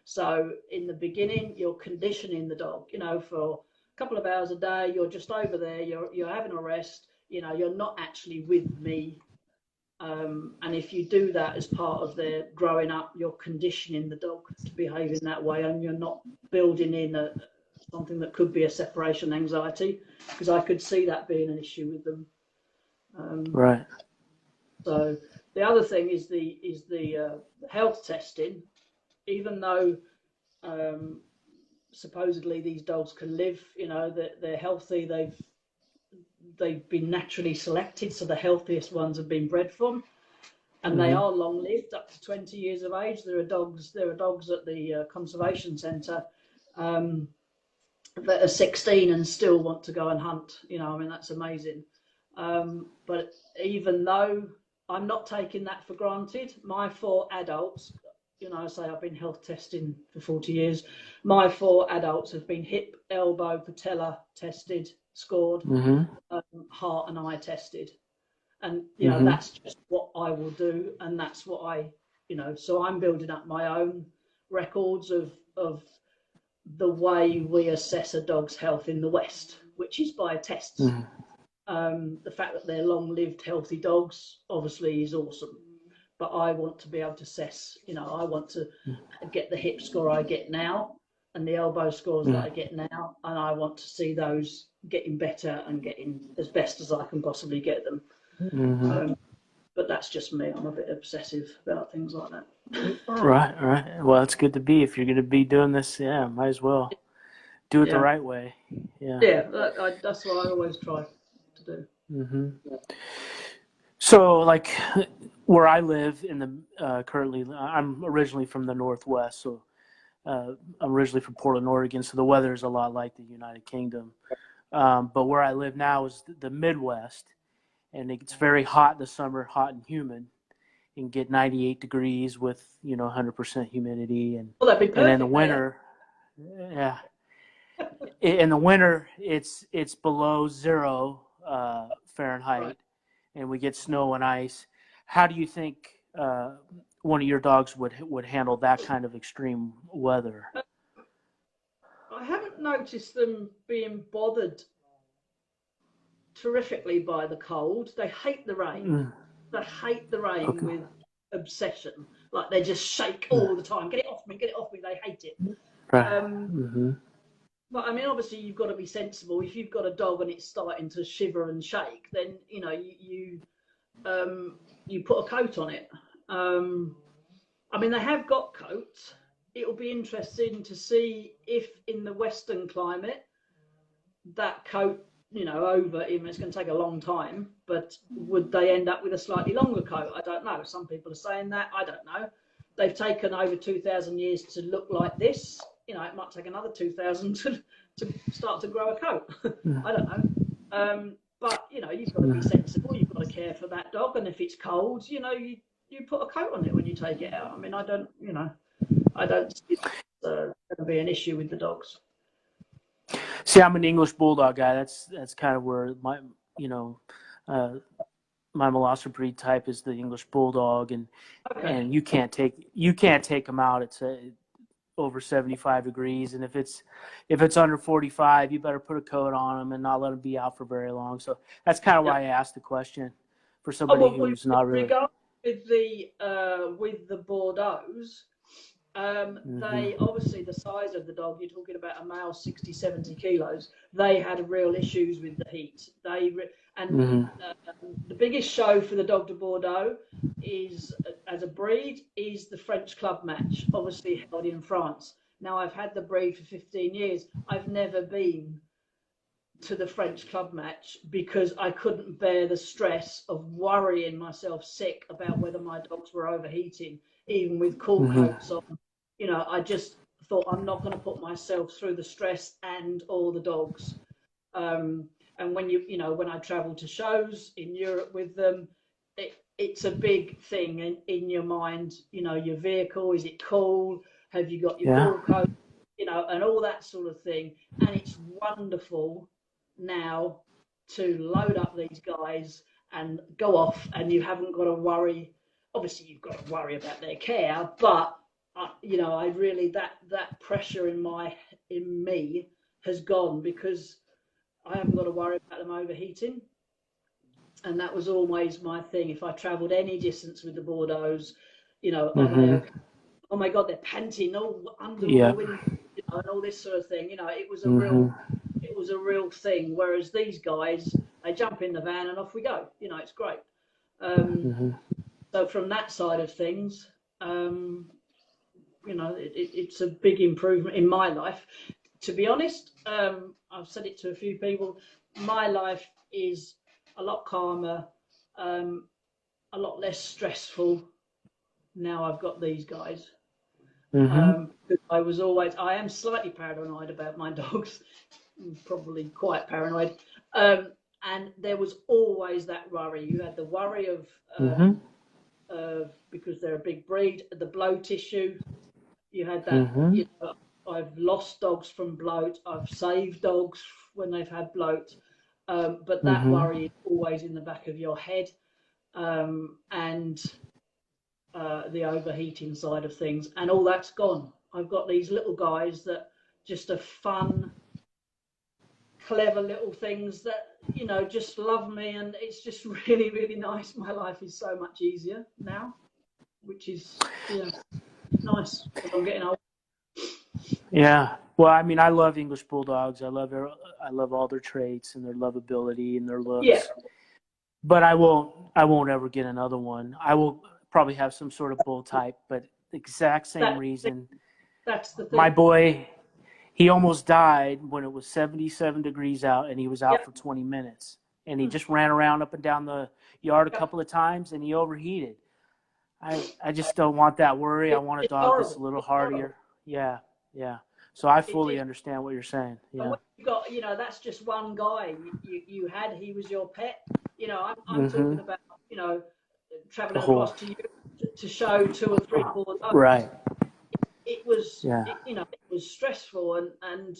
So in the beginning, you're conditioning the dog, for a couple of hours a day, you're just over there, you're having a rest, you're not actually with me. And if you do that as part of their growing up, you're conditioning the dog to behave in that way, and you're not building in something that could be a separation anxiety, because I could see that being an issue with them. Right. So the other thing is the health testing. Even though supposedly these dogs can live, they're healthy, they've been naturally selected, so the healthiest ones have been bred from, and they are long lived, up to 20 years of age. There are dogs at the conservation centre that are 16 and still want to go and hunt. That's amazing. But even though I'm not taking that for granted, my 4 adults, I say I've been health testing for 40 years. My 4 adults have been hip, elbow, patella tested, scored, heart and eye tested. And, that's just what I will do. And that's what so I'm building up my own records of the way we assess a dog's health in the West, which is by tests. The fact that they're long-lived, healthy dogs obviously is awesome. But I want to be able to assess, I want to get the hip score I get now and the elbow scores that I get now, and I want to see those getting better and getting as best as I can possibly get them. But that's just me. I'm a bit obsessive about things like that. Right. Well, it's good to be. If you're going to be doing this, might as well do it the right way. Yeah, that's what I always try to do. So, like, where I live currently, I'm originally from the Northwest, so I'm originally from Portland, Oregon, so the weather is a lot like the United Kingdom. But where I live now is the Midwest, and it's very hot in the summer, hot and humid. You can get 98 degrees with 100% humidity, and Well, that'd be perfect, and in the winter, in the winter it's below 0 Fahrenheit, right. And we get snow and ice. How do you think one of your dogs would handle that kind of extreme weather? I haven't noticed them being bothered terrifically by the cold. They hate the rain. They hate the rain with obsession. Like they just shake all the time. Get it off me, get it off me. They hate it. Right. But obviously you've got to be sensible. If you've got a dog and it's starting to shiver and shake, then you put a coat on it. They have got coats. It'll be interesting to see if in the Western climate that coat, it's going to take a long time, but would they end up with a slightly longer coat? I don't know. Some people are saying that. I don't know. They've taken over 2,000 years to look like this. It might take another 2,000 to start to grow a coat. I don't know. But, you've got to be sensible. You've got to care for that dog. And if it's cold, you put a coat on it when you take it out. I don't see it's going to be an issue with the dogs. See, I'm an English Bulldog guy. That's kind of where my my Molosser breed type is the English Bulldog, Okay. and you can't take them out. It's over 75 degrees, and if it's under 45, you better put a coat on them and not let them be out for very long. So that's kind of Yeah. why I asked the question for Oh, somebody well, who's not really. regarding with the Bordeaux's, Hmm. they obviously, the size of the dog, you're talking about a male 60, 70 kilos, they had real issues with the heat. And Hmm. the biggest show for the Dog de Bordeaux is, as a breed, is the French Club Match, obviously held in France. Now, I've had the breed for 15 years. I've never been to the French Club Match because I couldn't bear the stress of worrying myself sick about whether my dogs were overheating, even with cool Hmm. coats on. I just thought, I'm not going to put myself through the stress and all the dogs. And when I travel to shows in Europe with them, it's a big thing in your mind. Your vehicle, is it cool? Have you got your Yeah. cool coat? And all that sort of thing. And it's wonderful now to load up these guys and go off, and you haven't got to worry. Obviously, you've got to worry about their care, but I really, that pressure in me has gone, because I haven't got to worry about them overheating. And that was always my thing. If I travelled any distance with the Bordeaux's, are they Hmm. okay? Oh my God, they're panting all under all the Yeah. windows, and all this sort of thing. Hmm. It was a real thing. Whereas these guys, they jump in the van and off we go. It's great. Um, Hmm. so from that side of things, it's a big improvement in my life. To be honest, I've said it to a few people. My life is a lot calmer, um, a lot less stressful now I've got these guys. Hmm. I am slightly paranoid about my dogs, probably quite paranoid. And there was always that worry. You had the worry Hmm. of because they're a big breed, the bloat issue. You had that. Hmm. I've lost dogs from bloat. I've saved dogs when they've had bloat. But that Hmm. worry is always in the back of your head. And the overheating side of things, and all that's gone. I've got these little guys that just are fun, clever little things that just love me, and it's just really, really nice. My life is so much easier now, which is nice because I'm getting old. Yeah. Well, I mean, I love English Bulldogs. I love all their traits and their lovability and their Yeah, looks. But I won't ever get another one. I will probably have some sort of bull type, but the exact same that reason. that's the My thing. boy, he almost died when it was 77 degrees out, and he was out Yep. for 20 minutes. And he just ran around up and down the yard a Yep. couple of times, and he overheated. I just don't want that worry. I want a It's dog that's a horrible. little It's horrible. hardier. Yeah, yeah. So I It fully is. understand what you're saying. And Yeah. when you got, that's just one guy you had. He was your pet. I'm Mm-hmm. talking about, The traveling whole. across to you to show two or three Bordeaux. Right. Yeah. It was stressful, and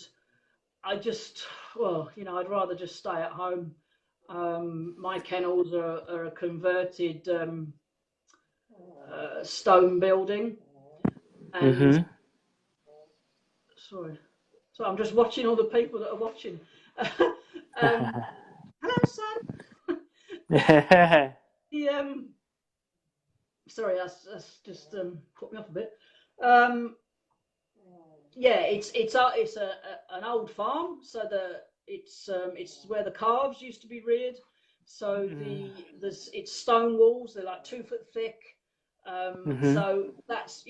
I just, well, I'd rather just stay at home. My kennels are a converted stone building, and Mm-hmm. sorry, so I'm just watching all the people that are watching. um, Hello, son. the Sorry, that's just put me off a bit. Um, yeah, it's an old farm, so it's where the calves used to be reared. So it's stone walls. They're like 2 foot thick. Mm-hmm. So that's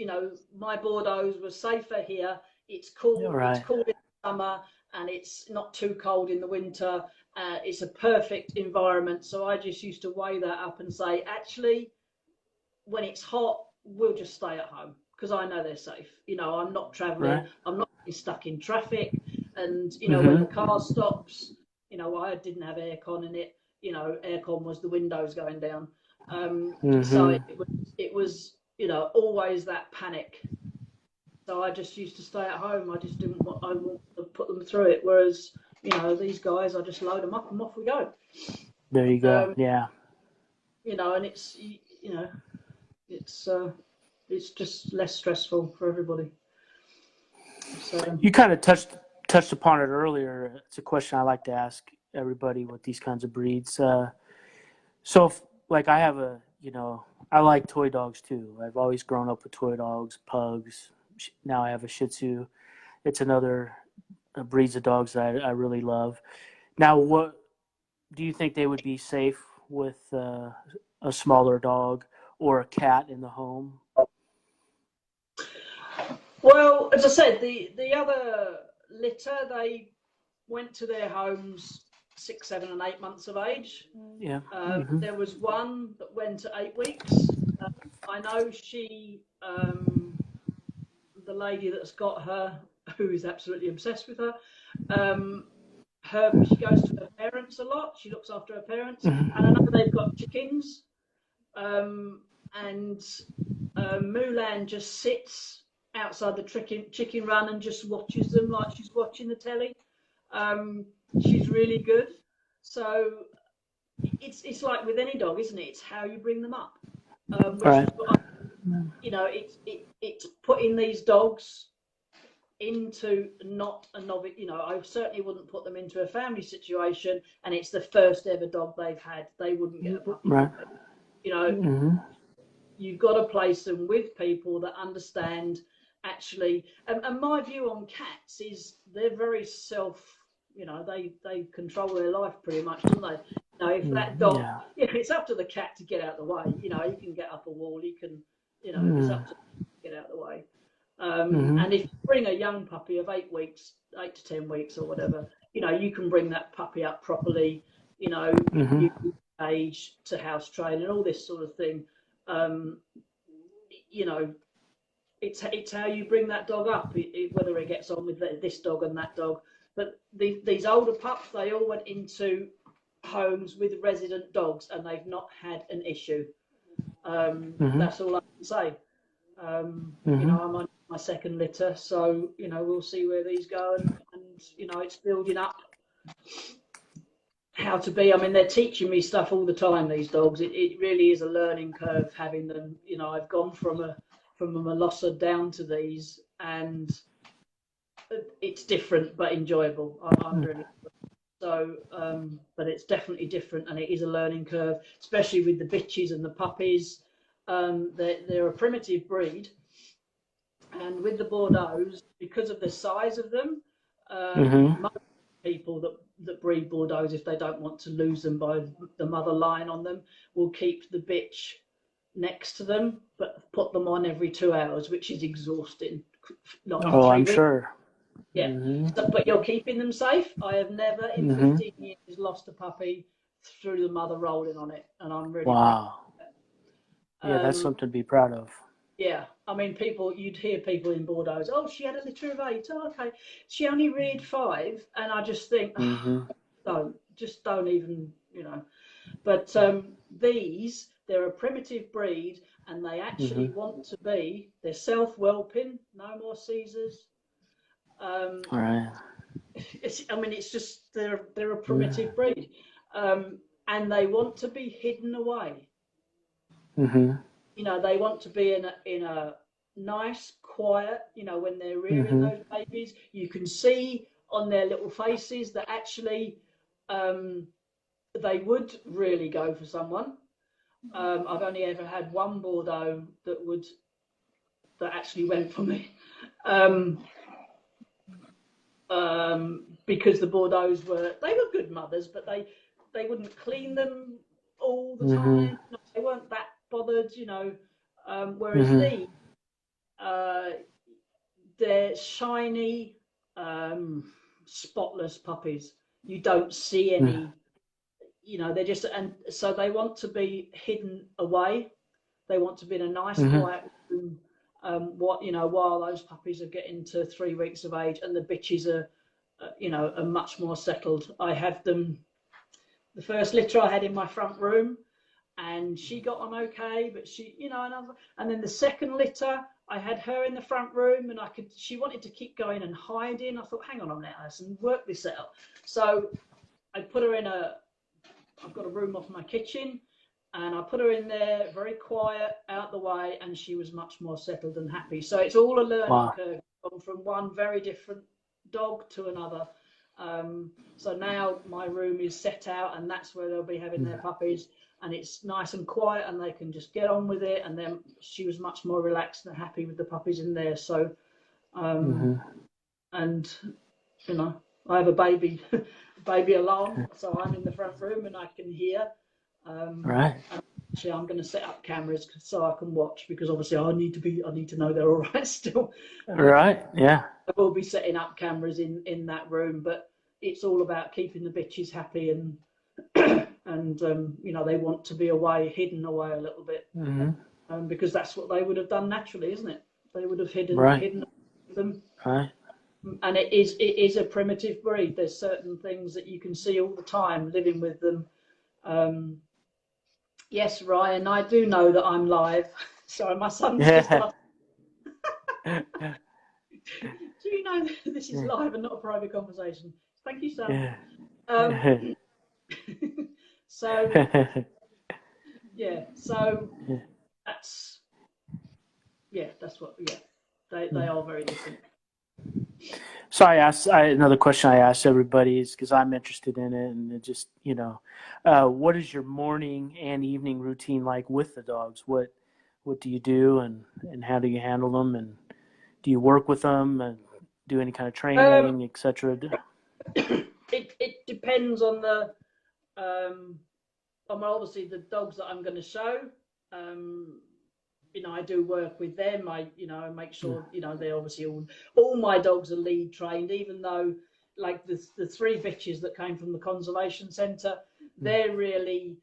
my Bordeaux was safer here. It's cool. It's Right. cool in the summer, and it's not too cold in the winter. It's a perfect environment. So I just used to weigh that up and say, actually, when it's hot, we'll just stay at home because I know they're safe. I'm not traveling. Right. I'm not stuck in traffic. And when the Mm-hmm. car stops, I didn't have aircon in it. Aircon was the windows going down. So Mm-hmm. it was always that panic. So I just used to stay at home. I just didn't want. I want to put them through it. Whereas these guys, I just load them up and off we go. There you go. Um, Yeah. you know, and it's, you know, it's just less stressful for everybody. So You kind of touched upon it earlier. It's a question I like to ask everybody with these kinds of breeds. So, like, I have I like toy dogs too. I've always grown up with toy dogs, pugs. Now I have a Shih Tzu. It's another breeds of dogs that I really love. Now, what do you think they would be safe with a smaller dog or a cat in the home? well, as I said, the other litter, they went to their homes 6, 7, and 8 months of age. Yeah. Mm-hmm. There was one that went at 8 weeks. I know the lady that's got her, who is absolutely obsessed with her, she goes to her parents a lot. She looks after her parents, Mm-hmm. and I know they've got chickens, and Mulan just sits outside the chicken run and just watches them like she's watching the telly. She's really good. So it's like with any dog, isn't it? It's how you bring them up, which Right. is what it's putting these dogs into not a novice. I certainly wouldn't put them into a family situation, and it's the first ever dog they've had. They wouldn't get a puppy. Right. Mm-hmm. You've got to place them with people that understand actually. And my view on cats is they're very they control their life pretty much, don't they? If that dog, it's up to the cat to get out of the way. You can get up a wall, you can, it's up to get out of the way. And if you bring a young puppy of 8 weeks, 8 to 10 weeks or whatever, you can bring that puppy up properly, you age to house train and all this sort of thing. It's how you bring that dog up, whether it gets on with this dog and that dog. But these older pups, they all went into homes with resident dogs and they've not had an issue. That's all I can say. I'm on my second litter, so we'll see where these go, and it's building up how to be. I mean, they're teaching me stuff all the time, these dogs. It really is a learning curve having them. I've gone from a Molosser down to these, and it's different but enjoyable. I'm really so, but it's definitely different, and it is a learning curve, especially with the bitches and the puppies. They're a primitive breed, and with the Bordeaux, because of the size of them, most people that breed Bordeaux, if they don't want to lose them by the mother lying on them, will keep the bitch next to them, but put them on every 2 hours, which is exhausting. I'm sure. Yeah, but you're keeping them safe. I have never in 15 years lost a puppy through the mother rolling on it, and I'm really proud of that. Yeah, that's something to be proud of. Yeah, I mean, you'd hear people in Bordeaux, oh, she had a litter of 8. Oh, okay, she only reared 5, and I just think, don't even, But they're a primitive breed, and they actually want to be. They're self-whelping, no more Caesars. Right. It's just they're a primitive breed, and they want to be hidden away. They want to be in a nice, quiet. When they're rearing those babies, you can see on their little faces that actually they would really go for someone. I've only ever had one Bordeaux that actually went for me. Because the Bordeaux were good mothers, but they wouldn't clean them all the time. They weren't that bothered, whereas these, they're shiny, spotless puppies. You don't see any, they're just, and so they want to be hidden away. They want to be in a nice quiet room. While those puppies are getting to 3 weeks of age, and the bitches are much more settled. I have them. The first litter I had in my front room, and she got on okay, but she, and then the second litter, I had her in the front room, and she wanted to keep going and hiding. I thought, hang on a minute, Alison, work this out. So I put her I've got a room off my kitchen, and I put her in there, very quiet, out the way, and she was much more settled and happy. So it's all a learning curve, from one very different dog to another. So now my room is set out, and that's where they'll be having their puppies, and it's nice and quiet, and they can just get on with it. And then she was much more relaxed and happy with the puppies in there. So, and you know, I have a baby alarm, so I'm in the front room and I can hear. Right. Actually, I'm going to set up cameras so I can watch, because obviously I need to know they're all right still. Right. Yeah. I will be setting up cameras in that room, but it's all about keeping the bitches happy, and and you know, they want to be away, hidden away a little bit, because that's what they would have done naturally, isn't it? They would have hidden them. Right. And it is a primitive breed. There's certain things that you can see all the time living with them. Yes, Ryan, I do know that I'm live. Sorry, my son's just asked. Do you know that this is live and not a private conversation? Thank you, son. So that's what they are very different. So another question I asked everybody is because I'm interested in it, and it just, you know, what is your morning and evening routine like with the dogs? What do you do, and how do you handle them, and do you work with them and do any kind of training, etc.? It depends on the obviously the dogs that I'm going to show. You know, I do work with them. I make sure, you know, they're obviously all my dogs are lead trained, even though, like, the three bitches that came from the conservation centre, they really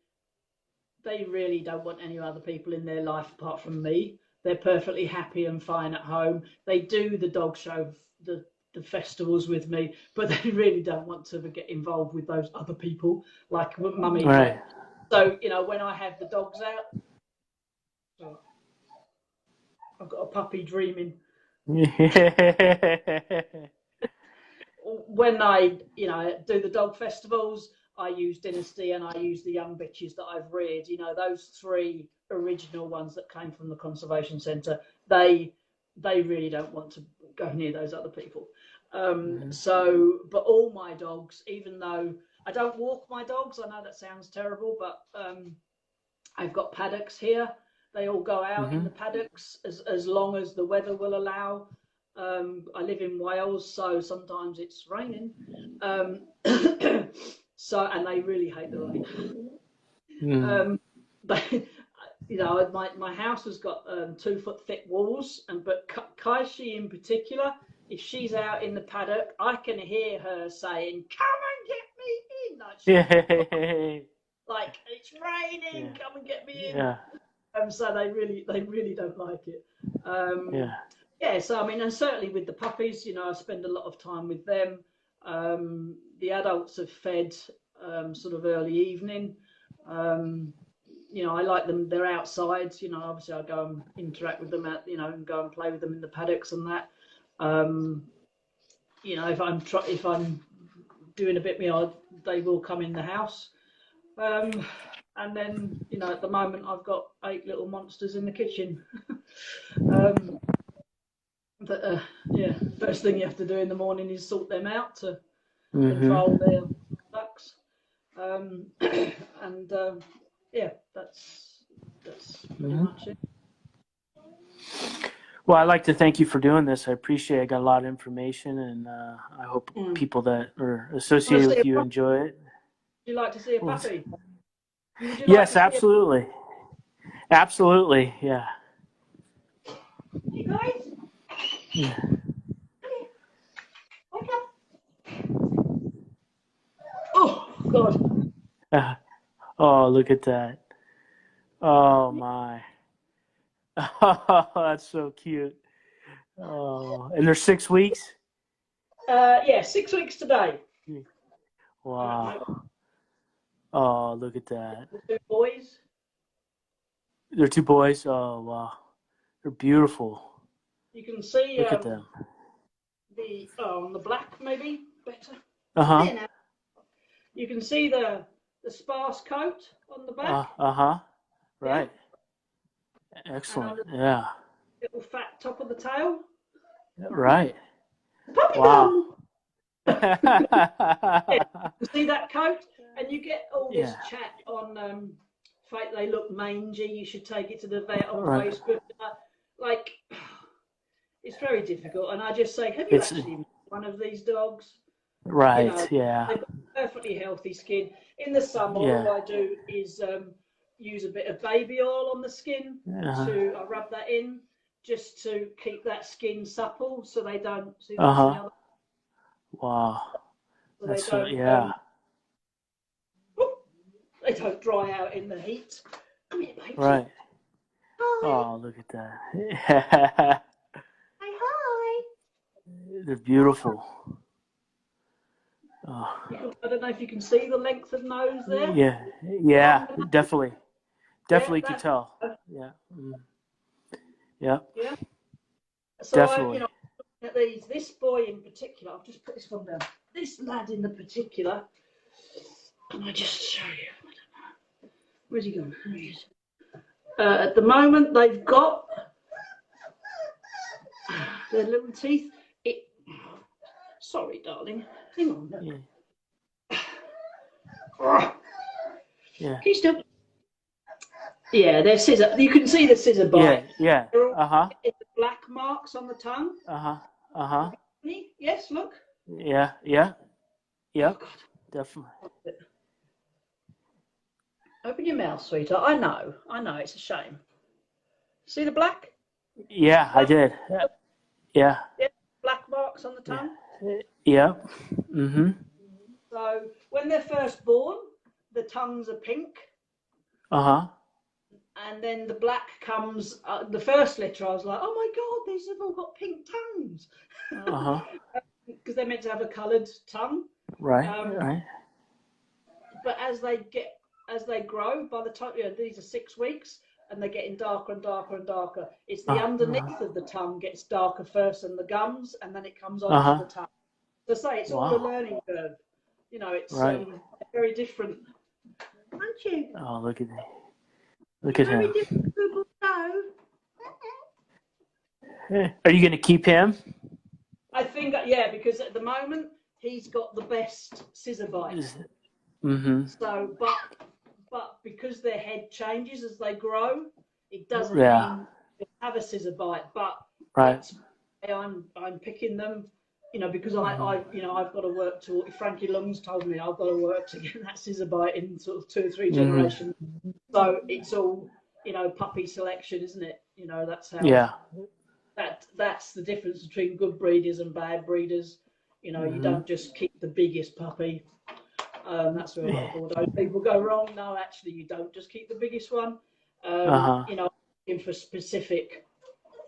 don't want any other people in their life apart from me. They're perfectly happy and fine at home. They do the dog show, the festivals with me, but they really don't want to get involved with those other people, like mummy. Right. So, you know, when I have the dogs out, I've got a puppy dreaming. When I, you know, do the dog festivals, I use Dynasty and I use the young bitches that I've reared. You know, those three original ones that came from the conservation centre. They really don't want to go near those other people. So, but all my dogs, even though I don't walk my dogs, I know that sounds terrible, but I've got paddocks here. They all go out in the paddocks as long as the weather will allow. I live in Wales, so sometimes it's raining. So, and they really hate the rain. But, you know, my house has got 2 foot thick walls, but Kaishi in particular, if she's out in the paddock, I can hear her saying, "Come and get me in!" Like it's raining, come and get me in. So they really don't like it. So I mean, and certainly with the puppies, you know, I spend a lot of time with them. The adults are fed sort of early evening. You know, I like them. They're outside. You know, obviously I go and interact with them and go and play with them in the paddocks and that. You know, if I'm doing a bit more, they will come in the house. And then, you know, at the moment I've got 8 little monsters in the kitchen. First thing you have to do in the morning is sort them out to control their ducks. That's pretty much it. Well, I'd like to thank you for doing this. I appreciate it. I got a lot of information, and I hope people that are associated with you enjoy it. Would you like to see a puppy? Yes, absolutely. Absolutely, yeah. You guys? Yeah. Wake up. Oh, God. Oh, look at that. Oh, my. Oh, that's so cute. Oh, and they're 6 weeks? 6 weeks today. Wow. Oh, look at that. The 2 boys. They're 2 boys? Oh, wow. They're beautiful. You can see look at them. On the black, maybe better. Uh-huh. You can see the sparse coat on the back. Uh-huh. Right. And Excellent. on the Yeah. little fat top of the tail, Right. puppy Wow. bum. You see that coat, and you get all this Yeah. chat on they look mangy. You should take it to the vet on Right. Facebook. Like, it's very difficult, and I just say, have you It's actually met one of these dogs? You know, right. Yeah. they've got perfectly healthy skin. In the summer, Yeah. all I do is use a bit of baby oil on the skin I rub that in just to keep that skin supple, so they don't see Uh that's the huh. other, Wow. so That's so. Yeah. they don't dry out in the heat. Come here, babes. Right. Hi. Oh, look at that. Say hi. They're beautiful. Oh. I don't know if you can see the length of nose there. Yeah. Yeah. Definitely. Yeah, Definitely could that's tell. Yeah. Yeah. yeah. So Definitely. at these, this boy in particular, I've just put this one down. This lad in the particular, can I just show you? Where's he gone? There he is. At the moment, they've got their little teeth. Sorry, darling. Hang on. Yeah. Yeah. Can you still? Yeah, they're scissor. You can see the scissor bite. Yeah. Uh huh. It's the black marks on the tongue. Uh huh. Uh huh. Yes, look. Yeah. Yeah. Yep. Oh, Definitely. open your mouth, sweetheart. I know. It's a shame. See the black? Yeah, I did. Yeah. Yeah, black marks on the tongue. Yeah. Mm-hmm. So when they're first born, the tongues are pink. Uh-huh. And then the black comes, the first litter, I was like, oh my God, these have all got pink tongues. Uh-huh. Because they're meant to have a coloured tongue. Right. Right. But as they grow, by the time, these are 6 weeks, and they're getting darker and darker and darker. It's the underneath of the tongue gets darker first, and the gums, and then it comes onto the tongue. So say it's all a learning curve. It's very different. Aren't you? Oh, look at that. Look at him. Are you going to keep him? I think, yeah, because at the moment he's got the best scissor bite. Mm-hmm. So, but because their head changes as they grow, it doesn't mean they have a scissor bite. But that's why I'm picking them, because I've got to work to. Frankie Lung's told me I've got to work to get that scissor bite in sort of 2 or 3 generations. So it's all puppy selection, isn't it? That's how. Yeah. That's the difference between good breeders and bad breeders. You don't just keep the biggest puppy. That's where a lot of those people go wrong. No, actually, you don't just keep the biggest one. Looking for specific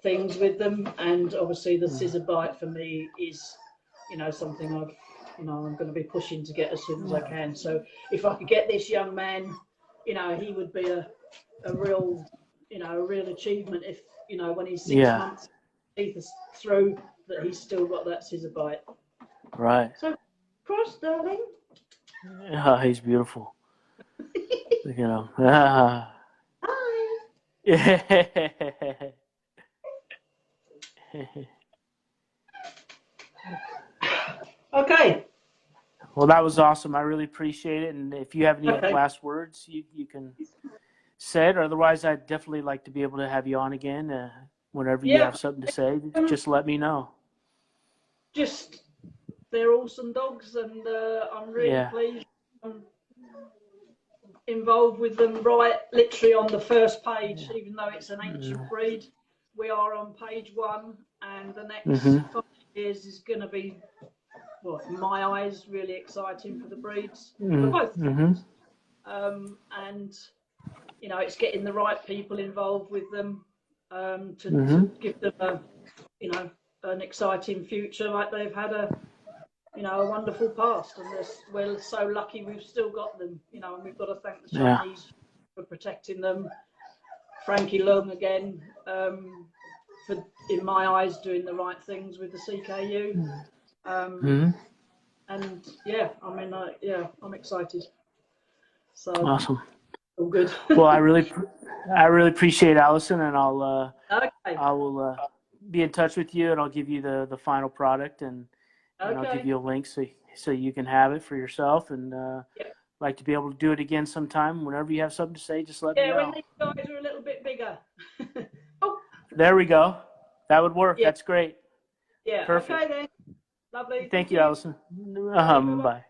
things with them, and obviously the scissor bite for me is, something I'm going to be pushing to get as soon as I can. So if I could get this young man, he would be a real, a real achievement if, when he's 6 months, teeth is through, that he's still got that scissor bite. Right. So, cross, darling. Oh, he's beautiful. Look at him. Hi. Yeah. Okay. Well, that was awesome. I really appreciate it. And if you have any last words, you can say it. Otherwise, I'd definitely like to be able to have you on again. Whenever you have something to say, just let me know. They're awesome dogs, and I'm really pleased I'm involved with them right literally on the first page, even though it's an ancient breed. We are on page 1, and the next 5 years is going to be, in my eyes, really exciting for the breeds, for both. And, it's getting the right people involved with them to give them an exciting future, like they've had a wonderful past, and we're so lucky we've still got them, and we've got to thank the Chinese for protecting them. Frankie Lung again, for, in my eyes, doing the right things with the CKU. And I'm excited. So awesome. All good. Well, I really appreciate Allison, and Okay. I will be in touch with you, and I'll give you the final product, and I'll give Okay. you a link so you can have it for yourself. And Yeah. like to be able to do it again sometime. Whenever you have something to say, just let me Yeah, when know. these guys are a little bit bigger. Oh, There we go. That would work. yeah. That's great. Yeah. Perfect. Okay then. Lovely. Thank Thank you, you. Allison. Okay. Bye bye. Bye.